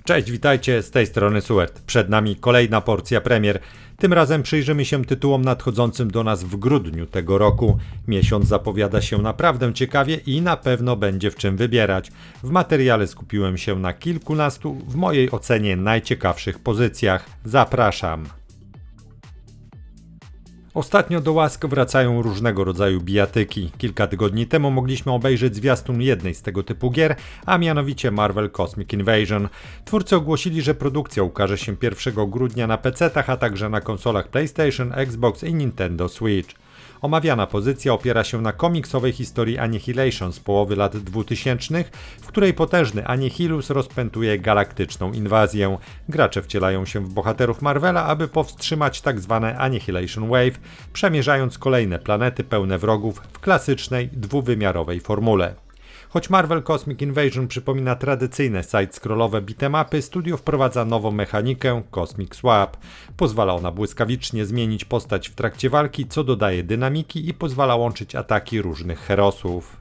Cześć, witajcie, z tej strony Suert. Przed nami kolejna porcja premier. Tym razem przyjrzymy się tytułom nadchodzącym do nas w grudniu tego roku. Miesiąc zapowiada się naprawdę ciekawie i na pewno będzie w czym wybierać. W materiale skupiłem się na kilkunastu, w mojej ocenie najciekawszych pozycjach. Zapraszam. Ostatnio do łask wracają różnego rodzaju bijatyki. Kilka tygodni temu mogliśmy obejrzeć zwiastun jednej z tego typu gier, a mianowicie Marvel Cosmic Invasion. Twórcy ogłosili, że produkcja ukaże się 1 grudnia na PC-tach, a także na konsolach PlayStation, Xbox i Nintendo Switch. Omawiana pozycja opiera się na komiksowej historii Annihilation z połowy lat 2000, w której potężny Annihilus rozpętuje galaktyczną inwazję. Gracze wcielają się w bohaterów Marvela, aby powstrzymać tzw. Annihilation Wave, przemierzając kolejne planety pełne wrogów w klasycznej, dwuwymiarowej formule. Choć Marvel Cosmic Invasion przypomina tradycyjne side-scrollowe beat'em-upy, studio wprowadza nową mechanikę Cosmic Swap. Pozwala ona błyskawicznie zmienić postać w trakcie walki, co dodaje dynamiki i pozwala łączyć ataki różnych herosów.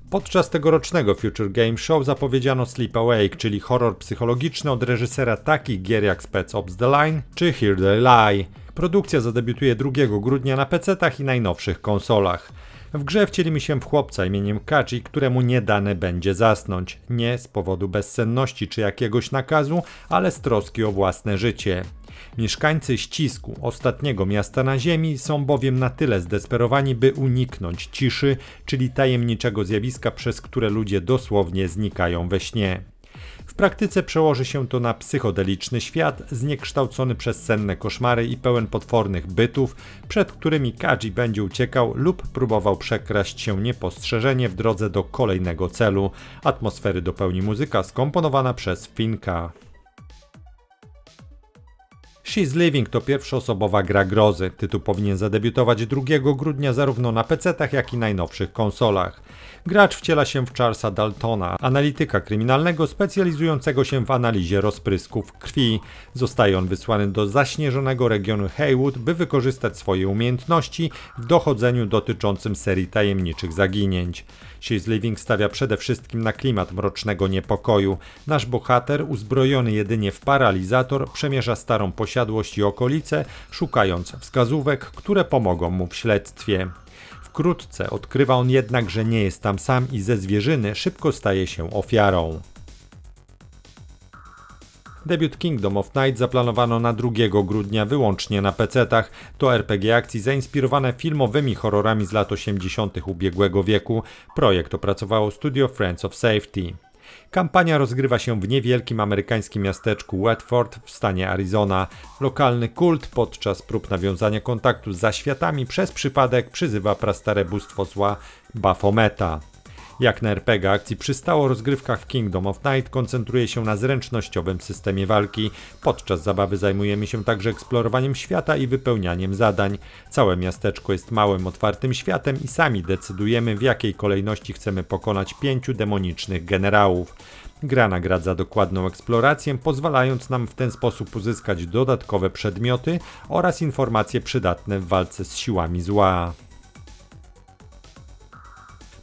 Podczas tegorocznego Future Game Show zapowiedziano Sleep Awake, czyli horror psychologiczny od reżysera takich gier jak Spec Ops The Line czy Here They Lie. Produkcja zadebiutuje 2 grudnia na PC-tach i najnowszych konsolach. W grze wcielimy się w chłopca imieniem Kaji, któremu nie dane będzie zasnąć. Nie z powodu bezsenności czy jakiegoś nakazu, ale z troski o własne życie. Mieszkańcy Ścisku, ostatniego miasta na ziemi, są bowiem na tyle zdesperowani, by uniknąć ciszy, czyli tajemniczego zjawiska, przez które ludzie dosłownie znikają we śnie. W praktyce przełoży się to na psychodeliczny świat, zniekształcony przez senne koszmary i pełen potwornych bytów, przed którymi Kaji będzie uciekał lub próbował przekraść się niepostrzeżenie w drodze do kolejnego celu. Atmosfery dopełni muzyka skomponowana przez Finka. She's Living to pierwszoosobowa gra grozy. Tytuł powinien zadebiutować 2 grudnia zarówno na PC-tach, jak i najnowszych konsolach. Gracz wciela się w Charlesa Daltona, analityka kryminalnego specjalizującego się w analizie rozprysków krwi. Zostaje on wysłany do zaśnieżonego regionu Haywood, by wykorzystać swoje umiejętności w dochodzeniu dotyczącym serii tajemniczych zaginięć. She's Living stawia przede wszystkim na klimat mrocznego niepokoju. Nasz bohater, uzbrojony jedynie w paralizator, przemierza starą posiadłość i okolice, szukając wskazówek, które pomogą mu w śledztwie. Wkrótce odkrywa on jednak, że nie jest tam sam i ze zwierzyny szybko staje się ofiarą. Debiut Kingdom of Night zaplanowano na 2 grudnia wyłącznie na PC-tach. To RPG akcji zainspirowane filmowymi horrorami z lat 80. ubiegłego wieku. Projekt opracowało studio Friends of Safety. Kampania rozgrywa się w niewielkim amerykańskim miasteczku Watford w stanie Arizona. Lokalny kult podczas prób nawiązania kontaktu z zaświatami przez przypadek przyzywa prastare bóstwo zła Baphometa. Jak na RPG akcji przystało, rozgrywka w Kingdom of Night koncentruje się na zręcznościowym systemie walki. Podczas zabawy zajmujemy się także eksplorowaniem świata i wypełnianiem zadań. Całe miasteczko jest małym, otwartym światem i sami decydujemy, w jakiej kolejności chcemy pokonać 5 demonicznych generałów. Gra nagradza dokładną eksplorację, pozwalając nam w ten sposób uzyskać dodatkowe przedmioty oraz informacje przydatne w walce z siłami zła.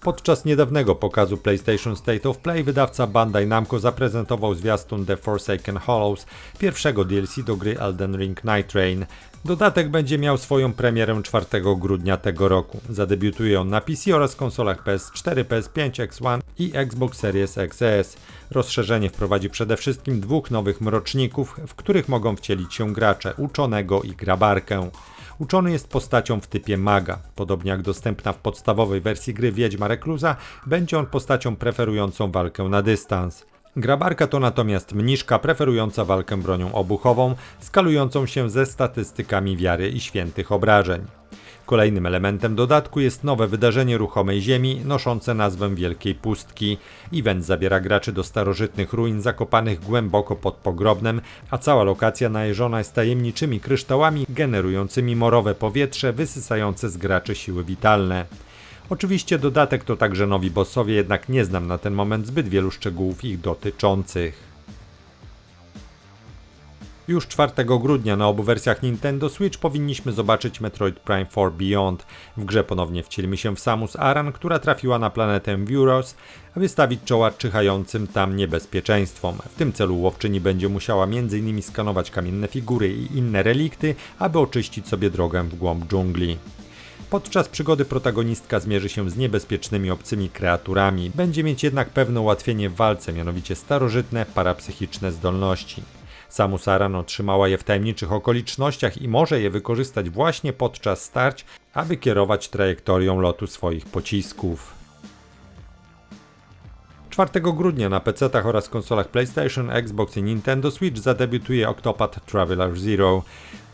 Podczas niedawnego pokazu PlayStation State of Play wydawca Bandai Namco zaprezentował zwiastun The Forsaken Hollows, pierwszego DLC do gry Elden Ring Night Rain. Dodatek będzie miał swoją premierę 4 grudnia tego roku. Zadebiutuje on na PC oraz konsolach PS4, PS5, X1 i Xbox Series XS. Rozszerzenie wprowadzi przede wszystkim 2 nowych mroczników, w których mogą wcielić się gracze, uczonego i grabarkę. Uczony jest postacią w typie maga. Podobnie jak dostępna w podstawowej wersji gry Wiedźma Rekluza, będzie on postacią preferującą walkę na dystans. Grabarka to natomiast mniszka preferująca walkę bronią obuchową, skalującą się ze statystykami wiary i świętych obrażeń. Kolejnym elementem dodatku jest nowe wydarzenie ruchomej ziemi noszące nazwę Wielkiej Pustki. Event zabiera graczy do starożytnych ruin zakopanych głęboko pod pogrobnem, a cała lokacja najeżona jest tajemniczymi kryształami generującymi morowe powietrze wysysające z graczy siły witalne. Oczywiście dodatek to także nowi bossowie, jednak nie znam na ten moment zbyt wielu szczegółów ich dotyczących. Już 4 grudnia na obu wersjach Nintendo Switch powinniśmy zobaczyć Metroid Prime 4 Beyond. W grze ponownie wcielimy się w Samus Aran, która trafiła na planetę Vuros, aby stawić czoła czyhającym tam niebezpieczeństwom. W tym celu łowczyni będzie musiała m.in. skanować kamienne figury i inne relikty, aby oczyścić sobie drogę w głąb dżungli. Podczas przygody protagonistka zmierzy się z niebezpiecznymi obcymi kreaturami. Będzie mieć jednak pewne ułatwienie w walce, mianowicie starożytne, parapsychiczne zdolności. Samus Aran otrzymała je w tajemniczych okolicznościach i może je wykorzystać właśnie podczas starć, aby kierować trajektorią lotu swoich pocisków. 4 grudnia na PC-tach oraz konsolach PlayStation, Xbox i Nintendo Switch zadebiutuje Octopath Traveler Zero.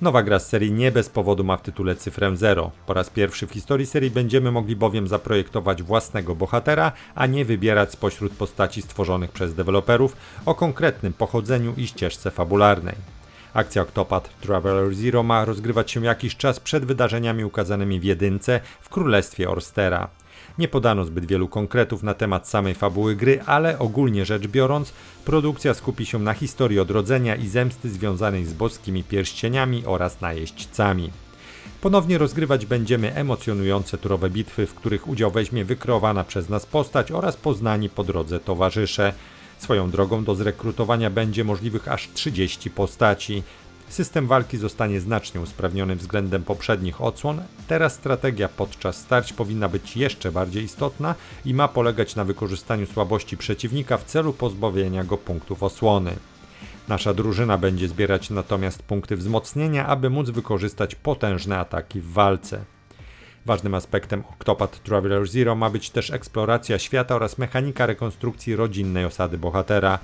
Nowa gra z serii nie bez powodu ma w tytule cyfrę 0. Po raz pierwszy w historii serii będziemy mogli bowiem zaprojektować własnego bohatera, a nie wybierać spośród postaci stworzonych przez deweloperów o konkretnym pochodzeniu i ścieżce fabularnej. Akcja Octopath Traveler Zero ma rozgrywać się jakiś czas przed wydarzeniami ukazanymi w jedynce w Królestwie Orstera. Nie podano zbyt wielu konkretów na temat samej fabuły gry, ale ogólnie rzecz biorąc, produkcja skupi się na historii odrodzenia i zemsty związanej z boskimi pierścieniami oraz najeźdźcami. Ponownie rozgrywać będziemy emocjonujące turowe bitwy, w których udział weźmie wykreowana przez nas postać oraz poznani po drodze towarzysze. Swoją drogą do zrekrutowania będzie możliwych aż 30 postaci. System walki zostanie znacznie usprawniony względem poprzednich odsłon. Teraz strategia podczas starć powinna być jeszcze bardziej istotna i ma polegać na wykorzystaniu słabości przeciwnika w celu pozbawienia go punktów osłony. Nasza drużyna będzie zbierać natomiast punkty wzmocnienia, aby móc wykorzystać potężne ataki w walce. Ważnym aspektem Octopath Traveler Zero ma być też eksploracja świata oraz mechanika rekonstrukcji rodzinnej osady bohatera.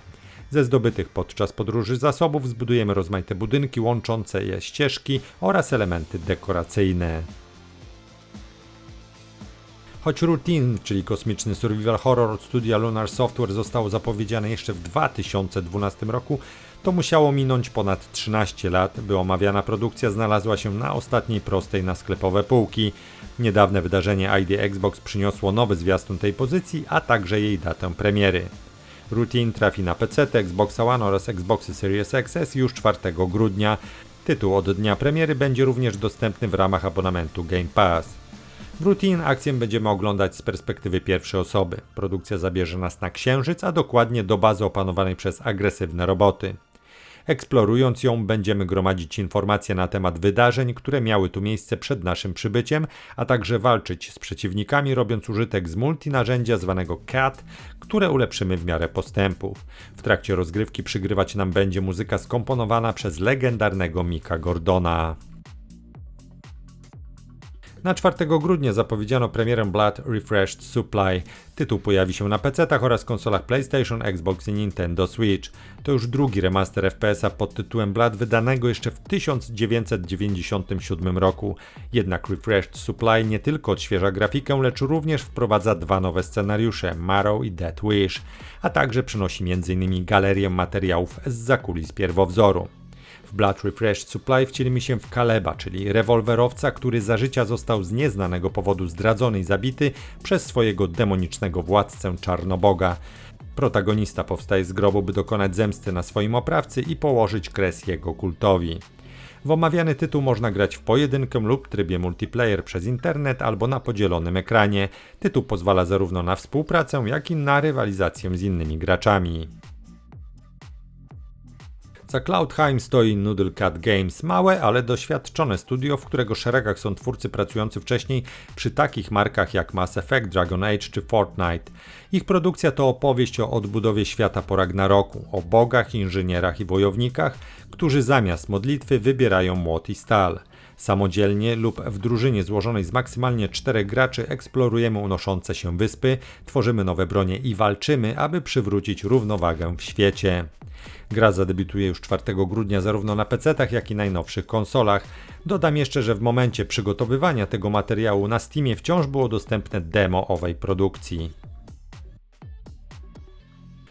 Ze zdobytych podczas podróży zasobów zbudujemy rozmaite budynki łączące je ścieżki oraz elementy dekoracyjne. Choć Routine, czyli kosmiczny survival horror od studia Lunar Software zostało zapowiedziane jeszcze w 2012 roku, to musiało minąć ponad 13 lat, by omawiana produkcja znalazła się na ostatniej prostej na sklepowe półki. Niedawne wydarzenie ID Xbox przyniosło nowy zwiastun tej pozycji, a także jej datę premiery. Routine trafi na PC, Xbox One oraz Xboxy Series XS już 4 grudnia. Tytuł od dnia premiery będzie również dostępny w ramach abonamentu Game Pass. W Routine akcję będziemy oglądać z perspektywy pierwszej osoby. Produkcja zabierze nas na Księżyc, a dokładnie do bazy opanowanej przez agresywne roboty. Eksplorując ją, będziemy gromadzić informacje na temat wydarzeń, które miały tu miejsce przed naszym przybyciem, a także walczyć z przeciwnikami, robiąc użytek z multinarzędzia zwanego CAT, które ulepszymy w miarę postępów. W trakcie rozgrywki przygrywać nam będzie muzyka skomponowana przez legendarnego Micka Gordona. Na 4 grudnia zapowiedziano premierę Blood Refreshed Supply. Tytuł pojawi się na PC-tach oraz konsolach PlayStation, Xbox i Nintendo Switch. To już drugi remaster FPS-a pod tytułem Blood wydanego jeszcze w 1997 roku. Jednak Refreshed Supply nie tylko odświeża grafikę, lecz również wprowadza dwa nowe scenariusze, Marrow i Death Wish, a także przynosi m.in. galerię materiałów z zakulis pierwowzoru. W Blood Refreshed Supply wcielimy się w Kaleba, czyli rewolwerowca, który za życia został z nieznanego powodu zdradzony i zabity przez swojego demonicznego władcę Czarnoboga. Protagonista powstaje z grobu, by dokonać zemsty na swoim oprawcy i położyć kres jego kultowi. W omawiany tytuł można grać w pojedynkę lub trybie multiplayer przez internet albo na podzielonym ekranie. Tytuł pozwala zarówno na współpracę, jak i na rywalizację z innymi graczami. Za Cloudheim stoi Noodle Cat Games, małe, ale doświadczone studio, w którego szeregach są twórcy pracujący wcześniej przy takich markach jak Mass Effect, Dragon Age czy Fortnite. Ich produkcja to opowieść o odbudowie świata po Ragnaroku, o bogach, inżynierach i wojownikach, którzy zamiast modlitwy wybierają młot i stal. Samodzielnie lub w drużynie złożonej z maksymalnie 4 graczy eksplorujemy unoszące się wyspy, tworzymy nowe bronie i walczymy, aby przywrócić równowagę w świecie. Gra zadebiutuje już 4 grudnia zarówno na PC-tach, jak i najnowszych konsolach. Dodam jeszcze, że w momencie przygotowywania tego materiału na Steamie wciąż było dostępne demo owej produkcji.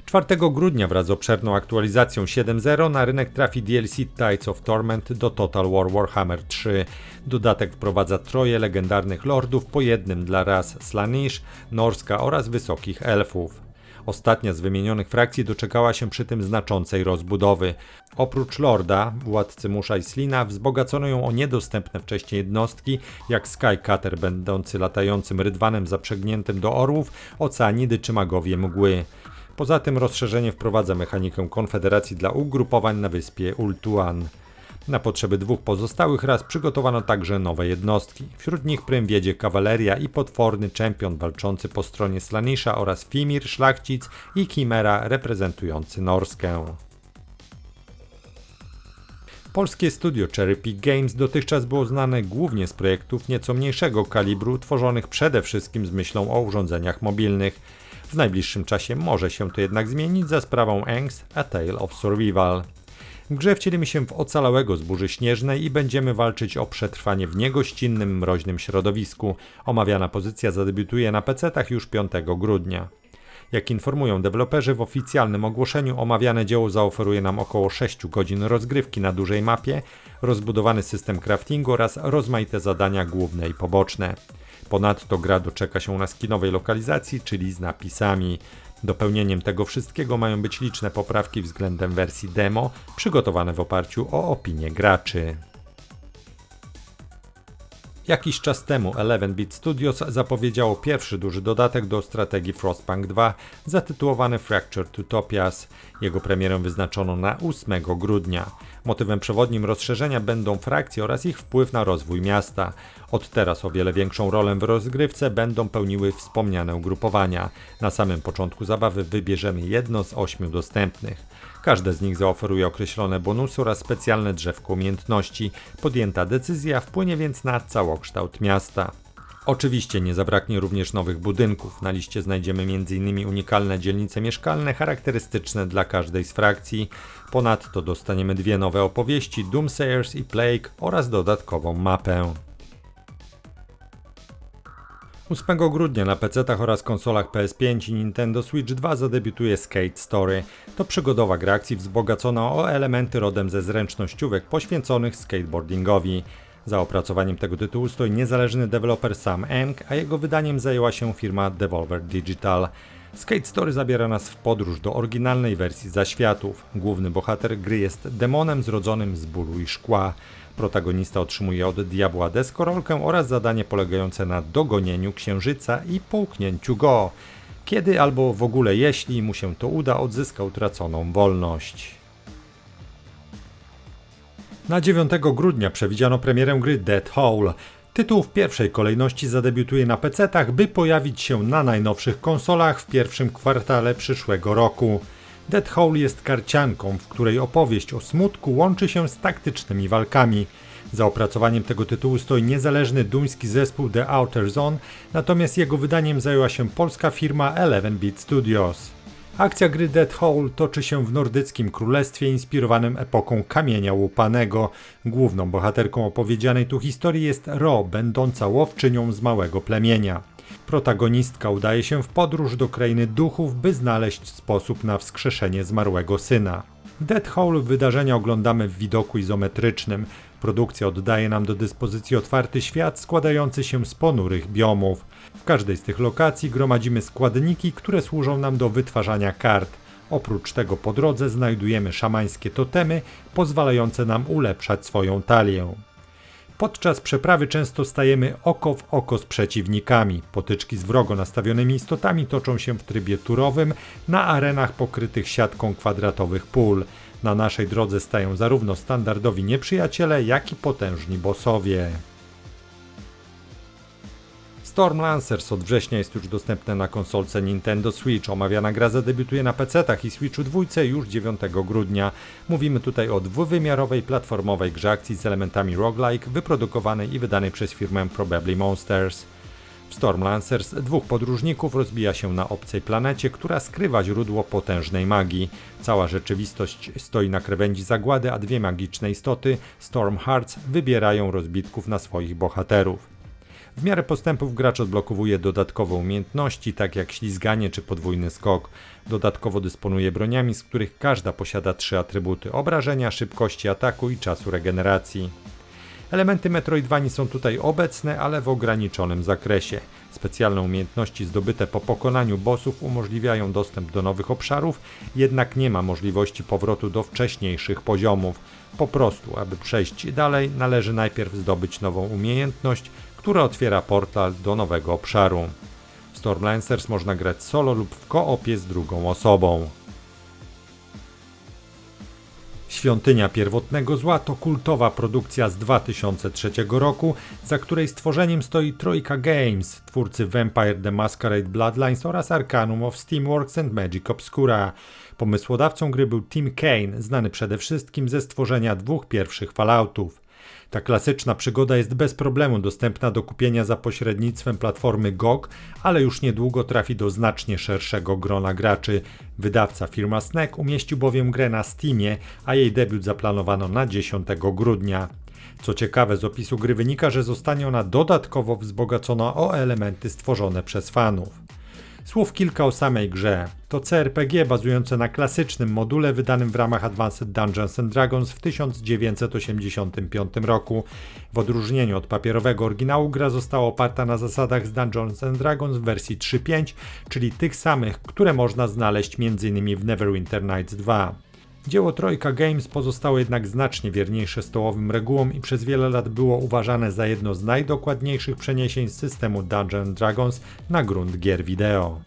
4 grudnia wraz z obszerną aktualizacją 7.0 na rynek trafi DLC Tides of Torment do Total War Warhammer 3. Dodatek wprowadza troje legendarnych lordów, po jednym dla ras Slaanesh, Norska oraz Wysokich Elfów. Ostatnia z wymienionych frakcji doczekała się przy tym znaczącej rozbudowy. Oprócz Lorda, władcy Musha i Slina, wzbogacono ją o niedostępne wcześniej jednostki, jak Skycutter będący latającym rydwanem zaprzęgniętym do orłów, oceanidy czy magowie mgły. Poza tym rozszerzenie wprowadza mechanikę konfederacji dla ugrupowań na wyspie Ultuan. Na potrzeby dwóch pozostałych ras przygotowano także nowe jednostki. Wśród nich prym wiedzie kawaleria i potworny czempion walczący po stronie Slanisha oraz Fimir, szlachcic i Chimera reprezentujący Norskę. Polskie studio Cherry Pick Games dotychczas było znane głównie z projektów nieco mniejszego kalibru, tworzonych przede wszystkim z myślą o urządzeniach mobilnych. W najbliższym czasie może się to jednak zmienić za sprawą Ankh: A Tale of Survival. W grze wcielimy się w ocalałego z burzy śnieżnej i będziemy walczyć o przetrwanie w niegościnnym, mroźnym środowisku. Omawiana pozycja zadebiutuje na PC-tach już 5 grudnia. Jak informują deweloperzy, w oficjalnym ogłoszeniu omawiane dzieło zaoferuje nam około 6 godzin rozgrywki na dużej mapie, rozbudowany system craftingu oraz rozmaite zadania główne i poboczne. Ponadto gra doczeka się na skinowej lokalizacji, czyli z napisami. Dopełnieniem tego wszystkiego mają być liczne poprawki względem wersji demo, przygotowane w oparciu o opinie graczy. Jakiś czas temu 11-Bit Studios zapowiedziało pierwszy duży dodatek do strategii Frostpunk 2 zatytułowany Fractured Utopias. Jego premierę wyznaczono na 8 grudnia. Motywem przewodnim rozszerzenia będą frakcje oraz ich wpływ na rozwój miasta. Od teraz o wiele większą rolę w rozgrywce będą pełniły wspomniane ugrupowania. Na samym początku zabawy wybierzemy jedno z 8 dostępnych. Każde z nich zaoferuje określone bonusy oraz specjalne drzewko umiejętności. Podjęta decyzja wpłynie więc na całokształt miasta. Oczywiście nie zabraknie również nowych budynków. Na liście znajdziemy m.in. unikalne dzielnice mieszkalne charakterystyczne dla każdej z frakcji. Ponadto dostaniemy 2 nowe opowieści, Doomsayers i Plague oraz dodatkową mapę. 8 grudnia na PC-tach oraz konsolach PS5 i Nintendo Switch 2 zadebiutuje Skate Story. To przygodowa gra akcji wzbogacona o elementy rodem ze zręcznościówek poświęconych skateboardingowi. Za opracowaniem tego tytułu stoi niezależny deweloper Sam Eng, a jego wydaniem zajęła się firma Devolver Digital. Skate Story zabiera nas w podróż do oryginalnej wersji zaświatów. Główny bohater gry jest demonem zrodzonym z bólu i szkła. Protagonista otrzymuje od diabła deskorolkę oraz zadanie polegające na dogonieniu księżyca i połknięciu go. Kiedy albo w ogóle jeśli mu się to uda, odzyska utraconą wolność. Na 9 grudnia przewidziano premierę gry Dead Hole. Tytuł w pierwszej kolejności zadebiutuje na PC-tach, by pojawić się na najnowszych konsolach w pierwszym kwartale przyszłego roku. Dead Hole jest karcianką, w której opowieść o smutku łączy się z taktycznymi walkami. Za opracowaniem tego tytułu stoi niezależny duński zespół The Outer Zone, natomiast jego wydaniem zajęła się polska firma 11-Bit Studios. Akcja gry Dead Hole toczy się w nordyckim królestwie inspirowanym epoką kamienia łupanego. Główną bohaterką opowiedzianej tu historii jest Ro, będąca łowczynią z małego plemienia. Protagonistka udaje się w podróż do krainy duchów, by znaleźć sposób na wskrzeszenie zmarłego syna. Dead Hole wydarzenia oglądamy w widoku izometrycznym. Produkcja oddaje nam do dyspozycji otwarty świat składający się z ponurych biomów. W każdej z tych lokacji gromadzimy składniki, które służą nam do wytwarzania kart. Oprócz tego po drodze znajdujemy szamańskie totemy, pozwalające nam ulepszać swoją talię. Podczas przeprawy często stajemy oko w oko z przeciwnikami. Potyczki z wrogo nastawionymi istotami toczą się w trybie turowym na arenach pokrytych siatką kwadratowych pól. Na naszej drodze stają zarówno standardowi nieprzyjaciele, jak i potężni bossowie. Stormlancers od września jest już dostępne na konsolce Nintendo Switch. Omawiana gra zadebiutuje na PC-tach i Switchu 2 już 9 grudnia. Mówimy tutaj o dwuwymiarowej platformowej grze akcji z elementami roguelike, wyprodukowanej i wydanej przez firmę Probably Monsters. W Stormlancers 2 podróżników rozbija się na obcej planecie, która skrywa źródło potężnej magii. Cała rzeczywistość stoi na krawędzi zagłady, a 2 magiczne istoty, Storm Hearts, wybierają rozbitków na swoich bohaterów. W miarę postępów gracz odblokowuje dodatkowe umiejętności, tak jak ślizganie czy podwójny skok. Dodatkowo dysponuje broniami, z których każda posiada 3 atrybuty: obrażenia, szybkości ataku i czasu regeneracji. Elementy Metroidvanii są tutaj obecne, ale w ograniczonym zakresie. Specjalne umiejętności zdobyte po pokonaniu bossów umożliwiają dostęp do nowych obszarów, jednak nie ma możliwości powrotu do wcześniejszych poziomów. Po prostu, aby przejść dalej, należy najpierw zdobyć nową umiejętność, która otwiera portal do nowego obszaru. W Stormlancers można grać solo lub w koopie z drugą osobą. Świątynia Pierwotnego Zła to kultowa produkcja z 2003 roku, za której stworzeniem stoi Troika Games, twórcy Vampire the Masquerade Bloodlines oraz Arcanum of Steamworks and Magic Obscura. Pomysłodawcą gry był Tim Kaine, znany przede wszystkim ze stworzenia dwóch pierwszych Falloutów. Ta klasyczna przygoda jest bez problemu dostępna do kupienia za pośrednictwem platformy GOG, ale już niedługo trafi do znacznie szerszego grona graczy. Wydawca firma SNEC umieścił bowiem grę na Steamie, a jej debiut zaplanowano na 10 grudnia. Co ciekawe, z opisu gry wynika, że zostanie ona dodatkowo wzbogacona o elementy stworzone przez fanów. Słów kilka o samej grze. To CRPG bazujące na klasycznym module wydanym w ramach Advanced Dungeons and Dragons w 1985 roku. W odróżnieniu od papierowego oryginału gra została oparta na zasadach z Dungeons and Dragons w wersji 3.5, czyli tych samych, które można znaleźć m.in. w Neverwinter Nights 2. Dzieło Troika Games pozostało jednak znacznie wierniejsze stołowym regułom i przez wiele lat było uważane za jedno z najdokładniejszych przeniesień z systemu Dungeons & Dragons na grunt gier wideo.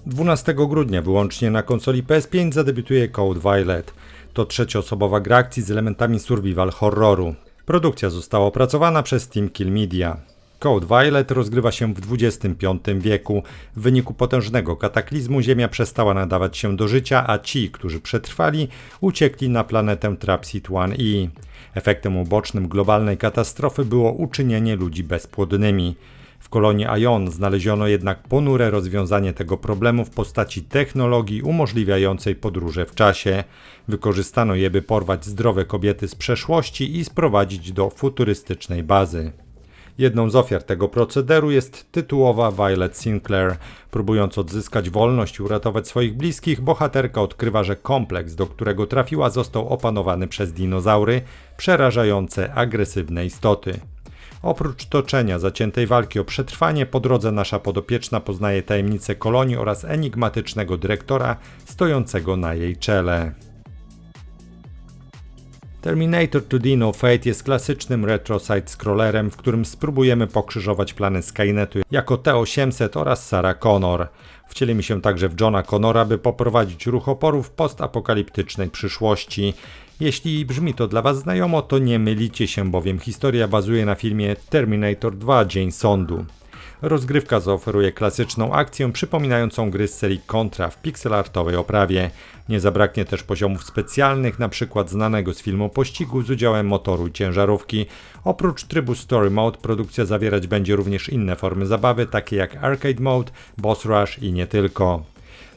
12 grudnia wyłącznie na konsoli PS5 zadebiutuje Code Violet. To trzecioosobowa gra akcji z elementami survival horroru. Produkcja została opracowana przez Team Kill Media. Code Violet rozgrywa się w XXV wieku. W wyniku potężnego kataklizmu Ziemia przestała nadawać się do życia, a ci, którzy przetrwali, uciekli na planetę Trapseed 1E. Efektem ubocznym globalnej katastrofy było uczynienie ludzi bezpłodnymi. W kolonii Ion znaleziono jednak ponure rozwiązanie tego problemu w postaci technologii umożliwiającej podróże w czasie. Wykorzystano je, by porwać zdrowe kobiety z przeszłości i sprowadzić do futurystycznej bazy. Jedną z ofiar tego procederu jest tytułowa Violet Sinclair. Próbując odzyskać wolność i uratować swoich bliskich, bohaterka odkrywa, że kompleks, do którego trafiła, został opanowany przez dinozaury, przerażające, agresywne istoty. Oprócz toczenia zaciętej walki o przetrwanie, po drodze nasza podopieczna poznaje tajemnice kolonii oraz enigmatycznego dyrektora stojącego na jej czele. Terminator 2: No Fate jest klasycznym retro side-scrollerem, w którym spróbujemy pokrzyżować plany Skynetu jako T-800 oraz Sarah Connor. Wcielimy się także w Johna Connora, by poprowadzić ruch oporu w postapokaliptycznej przyszłości. Jeśli brzmi to dla Was znajomo, to nie mylicie się, bowiem historia bazuje na filmie Terminator 2: Dzień Sądu. Rozgrywka zaoferuje klasyczną akcję przypominającą gry z serii Contra w pixelartowej oprawie. Nie zabraknie też poziomów specjalnych, np. znanego z filmu Pościgu z udziałem motoru i ciężarówki. Oprócz trybu Story Mode produkcja zawierać będzie również inne formy zabawy, takie jak Arcade Mode, Boss Rush i nie tylko.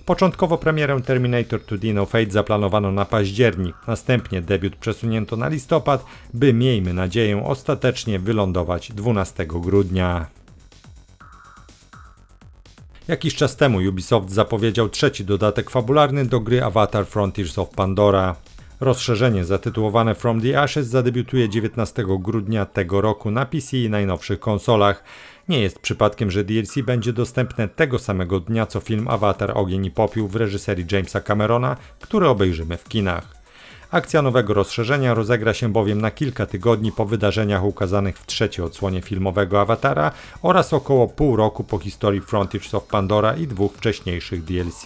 Początkowo premierę Terminator 2: No Fate zaplanowano na październik, następnie debiut przesunięto na listopad, by, miejmy nadzieję, ostatecznie wylądować 12 grudnia. Jakiś czas temu Ubisoft zapowiedział trzeci dodatek fabularny do gry Avatar Frontiers of Pandora. Rozszerzenie zatytułowane From the Ashes zadebiutuje 19 grudnia tego roku na PC i najnowszych konsolach. Nie jest przypadkiem, że DLC będzie dostępne tego samego dnia co film Avatar Ogień i Popiół w reżyserii Jamesa Camerona, który obejrzymy w kinach. Akcja nowego rozszerzenia rozegra się bowiem na kilka tygodni po wydarzeniach ukazanych w trzeciej odsłonie filmowego Awatara oraz około pół roku po historii Frontiers of Pandora i dwóch wcześniejszych DLC.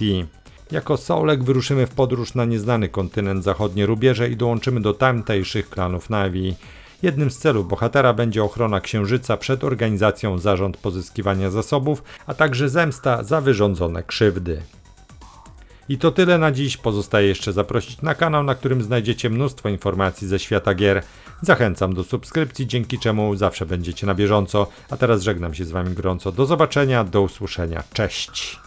Jako Soulek wyruszymy w podróż na nieznany kontynent zachodnie rubieże i dołączymy do tamtejszych klanów Na'vi. Jednym z celów bohatera będzie ochrona Księżyca przed organizacją Zarząd Pozyskiwania Zasobów, a także zemsta za wyrządzone krzywdy. I to tyle na dziś. Pozostaje jeszcze zaprosić na kanał, na którym znajdziecie mnóstwo informacji ze świata gier. Zachęcam do subskrypcji, dzięki czemu zawsze będziecie na bieżąco. A teraz żegnam się z Wami gorąco. Do zobaczenia, do usłyszenia. Cześć!